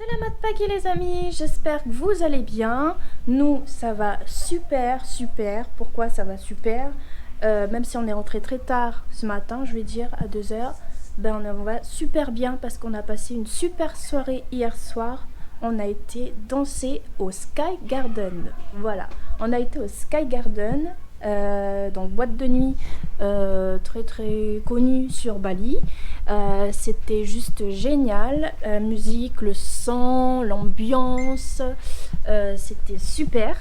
Selamat pagi les amis, j'espère que vous allez bien. Nous, ça va super, super. Pourquoi ça va super? Même si on est rentré très tard ce matin, je vais dire à 2 heures, ben on va super bien parce qu'on a passé une super soirée hier soir. On a été danser au Sky Garden. Voilà, on a été au Sky Garden, donc boîte de nuit très très connue sur Bali. C'était juste génial, la musique, le son, l'ambiance, c'était super.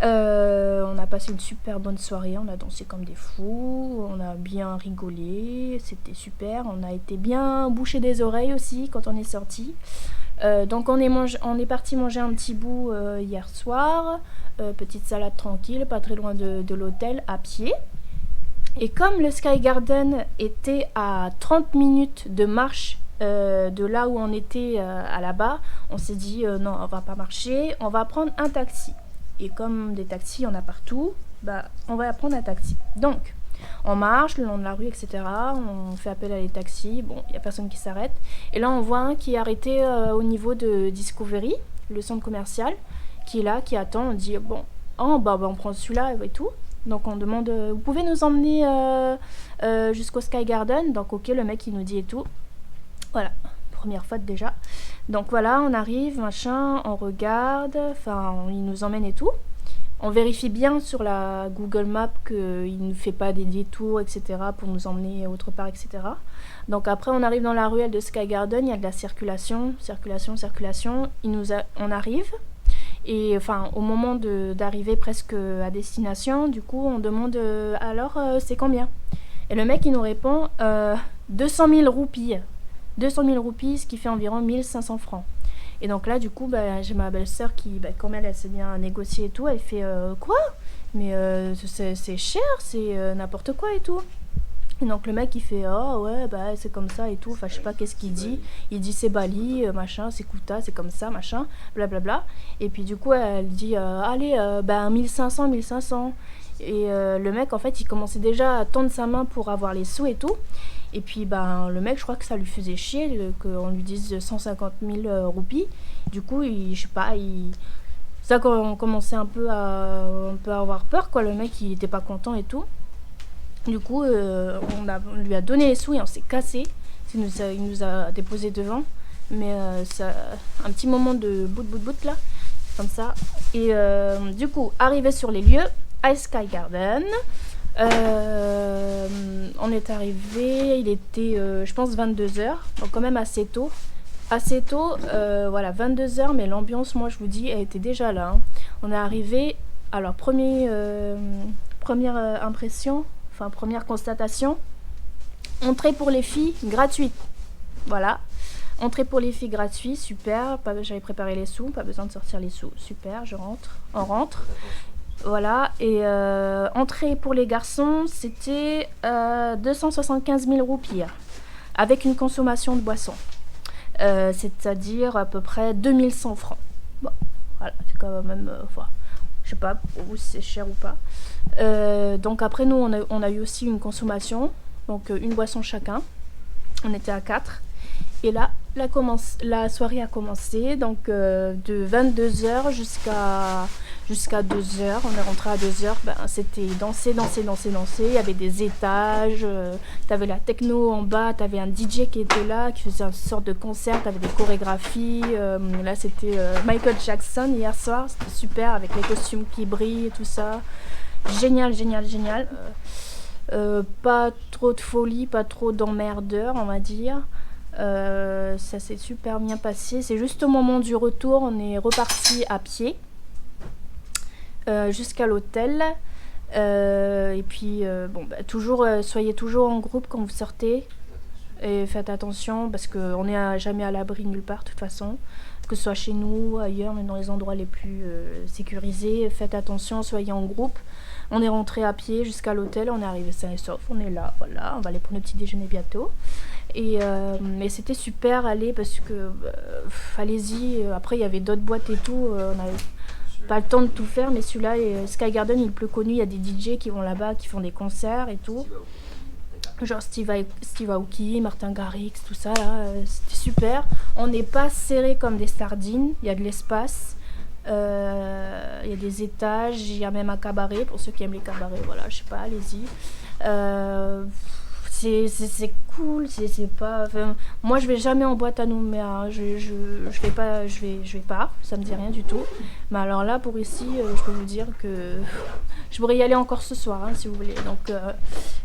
On a passé une super bonne soirée, on a dansé comme des fous, on a bien rigolé, c'était super. On a été bien bouché des oreilles aussi quand on est sorti. Donc on est parti manger un petit bout hier soir, petite salade tranquille, pas très loin de l'hôtel, à pied. Et comme le Sky Garden était à 30 minutes de marche de là où on était à là-bas, on s'est dit non, on va pas marcher, on va prendre un taxi. Et comme des taxis, on a partout, bah, on va prendre un taxi. Donc, on marche le long de la rue, etc. On fait appel à les taxis. Bon, il n'y a personne qui s'arrête. Et là, on voit un qui est arrêté au niveau de Discovery, le centre commercial, qui est là, qui attend. On dit, bon, oh, bah, on prend celui-là et tout. Donc, on demande, vous pouvez nous emmener jusqu'au Sky Garden? Donc, ok, le mec, il nous dit et tout. Voilà, première fois déjà. Donc, voilà, on arrive, machin, on regarde, enfin, il nous emmène et tout. On vérifie bien sur la Google Map qu'il ne fait pas des détours, etc. pour nous emmener autre part, etc. Donc après, on arrive dans la ruelle de Sky Garden, il y a de la circulation. On arrive, et enfin, au moment d'arriver presque à destination, du coup, on demande alors, c'est combien? Et le mec, il nous répond 200 000 roupies. 200 000 roupies, ce qui fait environ 1500 francs. Et donc là, du coup, j'ai ma belle-sœur qui, comme elle s'est bien négociée et tout, elle fait quoi? Mais c'est cher, c'est n'importe quoi et tout. Et donc le mec il fait oh ouais c'est comme ça et tout, enfin je sais pas qu'est-ce qu'il dit. Il dit c'est Bali, machin, c'est Kuta, c'est comme ça, machin, blablabla. Et puis du coup elle dit allez 1500. Et le mec en fait il commençait déjà à tendre sa main pour avoir les sous et tout. Et puis le mec, je crois que ça lui faisait chier qu'on lui dise 150 000 roupies. Du coup, je sais pas, ça qu'on commençait un peu à avoir peur, quoi. Le mec, il était pas content et tout. Du coup, on lui a donné les sous et on s'est cassé. Il nous a déposé devant. Mais ça, un petit moment de bout là, comme ça. Et du coup, arrivé sur les lieux, à Sky Garden. On est arrivé, il était je pense 22h, donc quand même assez tôt, voilà 22h, mais l'ambiance, moi je vous dis, elle était déjà là, hein. On est arrivé, alors première impression, enfin première constatation, entrée pour les filles gratuite, voilà, entrée pour les filles gratuite, super, j'avais préparé les sous, pas besoin de sortir les sous, super, on rentre. Voilà, et entrée pour les garçons, c'était 275 000 roupies, avec une consommation de boisson, c'est-à-dire à peu près 2100 francs. Bon, voilà, c'est quand même, je sais pas pour vous si c'est cher ou pas. Donc après, nous, on a eu aussi une consommation, donc une boisson chacun. On était à 4. Et là, la soirée a commencé, donc de 22h jusqu'à 2h. On est rentré à 2h, c'était danser. Il y avait des étages, t'avais la techno en bas, t'avais un DJ qui était là, qui faisait une sorte de concert, t'avais des chorégraphies. Là, c'était Michael Jackson hier soir, c'était super, avec les costumes qui brillent et tout ça. Génial. Pas trop de folie, pas trop d'emmerdeurs, on va dire. Ça s'est super bien passé. C'est juste au moment du retour, on est reparti à pied jusqu'à l'hôtel. Et puis soyez toujours en groupe quand vous sortez et faites attention parce qu'on n'est jamais à l'abri nulle part de toute façon, que ce soit chez nous, ailleurs, mais dans les endroits les plus sécurisés. Faites attention, soyez en groupe. On est rentré à pied jusqu'à l'hôtel, on est arrivé sain et sauf, on est là, voilà, on va aller prendre le petit déjeuner bientôt. Mais c'était super, allez, parce que allez-y. Après, il y avait d'autres boîtes et tout, on n'avait pas le temps de tout faire, mais celui-là, Sky Garden, il est le plus connu. Il y a des DJ qui vont là-bas, qui font des concerts et tout. genre Steve Aoki, Martin Garrix, tout ça là, c'était super. On n'est pas serré comme des sardines, il y a de l'espace, il y a des étages, il y a même un cabaret pour ceux qui aiment les cabarets, voilà, je sais pas, allez-y. C'est cool, c'est pas. Enfin, moi je vais jamais en boîte à Nouméa, je vais pas, ça me dit rien du tout. Mais alors là pour ici, je peux vous dire que je pourrais y aller encore ce soir hein, si vous voulez. Donc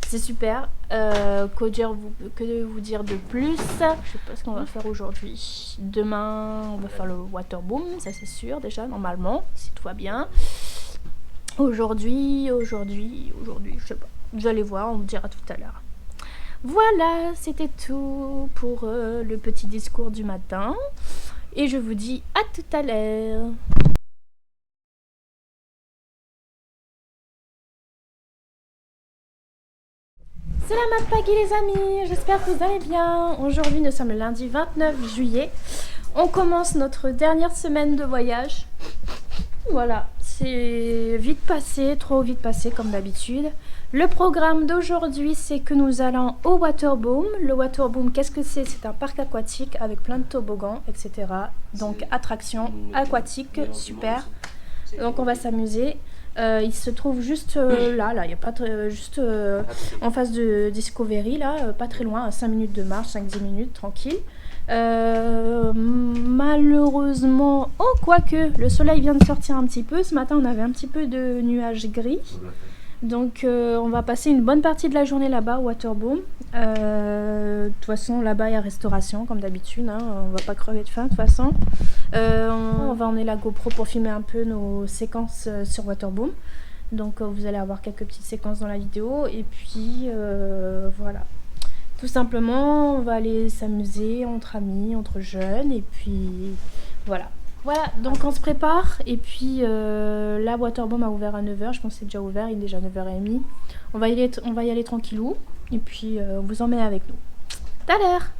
c'est super. Que vous dire de plus? Je sais pas ce qu'on va faire aujourd'hui. Demain on va faire le Waterboom, ça c'est sûr déjà normalement, si tout va bien. Aujourd'hui, je sais pas. Vous allez voir, on vous dira tout à l'heure. Voilà, c'était tout pour le petit discours du matin. Et je vous dis à tout à l'heure. C'est la Mad Paggy les amis, j'espère que vous allez bien. Aujourd'hui nous sommes le lundi 29 juillet. On commence notre dernière semaine de voyage. Voilà, c'est vite passé, trop vite passé comme d'habitude. Le programme d'aujourd'hui, c'est que nous allons au Waterboom. Le Waterboom, qu'est-ce que c'est? C'est un parc aquatique avec plein de toboggans, etc. Donc, attraction aquatique, super. Donc, on va s'amuser. Il se trouve juste là, il n'y a pas juste en face de Discovery, là, pas très loin, à 5 minutes de marche, 5-10 minutes, tranquille. Malheureusement, oh quoique, le soleil vient de sortir un petit peu. Ce matin, on avait un petit peu de nuages gris. Donc on va passer une bonne partie de la journée là-bas au Waterboom. De toute façon là-bas il y a restauration comme d'habitude, hein, on va pas crever de faim de toute façon. On va emmener la GoPro pour filmer un peu nos séquences sur Waterboom. Donc vous allez avoir quelques petites séquences dans la vidéo. Et puis voilà. Tout simplement on va aller s'amuser entre amis, entre jeunes. Et puis voilà. Voilà, donc on se prépare et puis la Waterboom a ouvert à 9h, je pense que c'est déjà ouvert, il est déjà 9h30. On va y aller tranquillou et puis on vous emmène avec nous. Tout à l'heure.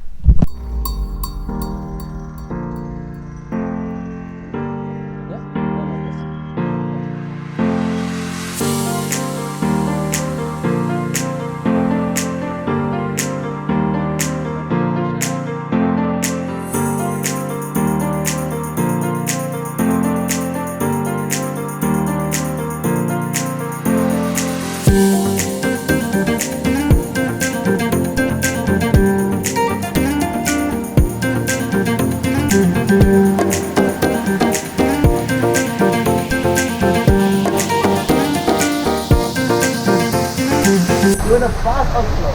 Fast or slow?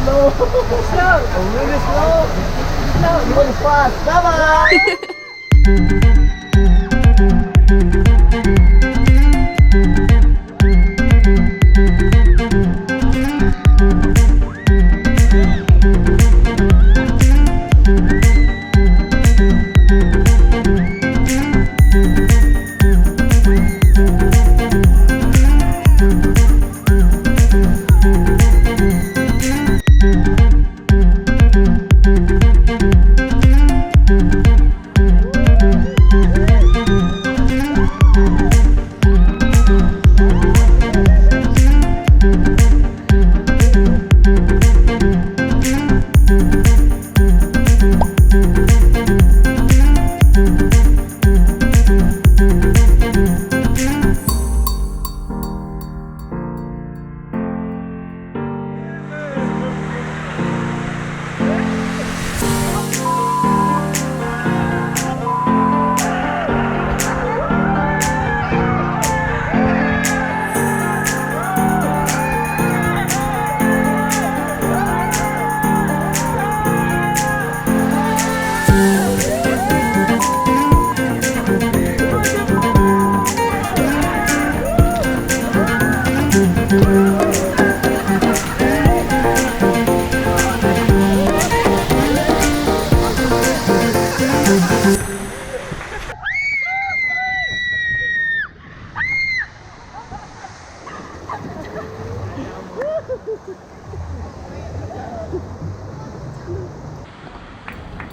Slow. Slow. Really slow. Slow. You want fast? Bye bye.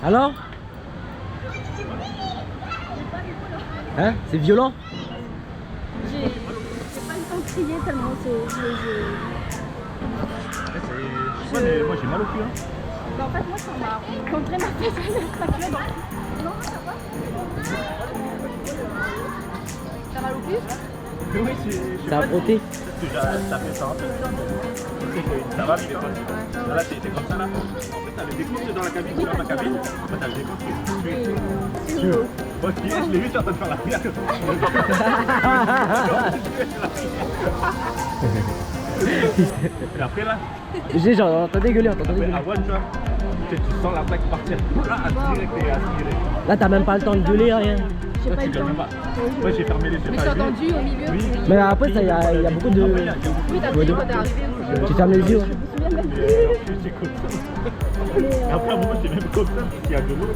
Alors? Hein? C'est violent? J'ai pas le temps de crier tellement c'est... Ouais, mais moi j'ai mal au cul. Hein. Bah, en fait, moi, ça m'a rencontré ma fesse, elle est fracturée, donc... Non, ça va. T'as mal au cul? Oui, Ça a frotté. Parce que ça fait ça un peu. Ça va, mais là, c'est comme ça là. En fait, t'as le décompte dans la cabine, dans ma cabine. En fait, t'as le décompte qui est. Moi, je l'ai vu, je suis en train de faire la bière. Et après là, J'ai genre, t'as dégueulé, t'as après, dégueulé. à one, tu sens la plaque partir. Là, direct et aspiré. Là, t'as même pas le temps de gueuler, rien. Toi, tu gueules même pas. Moi, j'ai fermé les yeux. Mais j'ai entendu au milieu. Oui. Mais après, il y a beaucoup de. Oui, t'as dit quand t'es arrivé. Tu fermes les yeux. Je me souviens même plus. J'étais content. Et après, à un moment, j'étais même content parce qu'il y a de l'eau.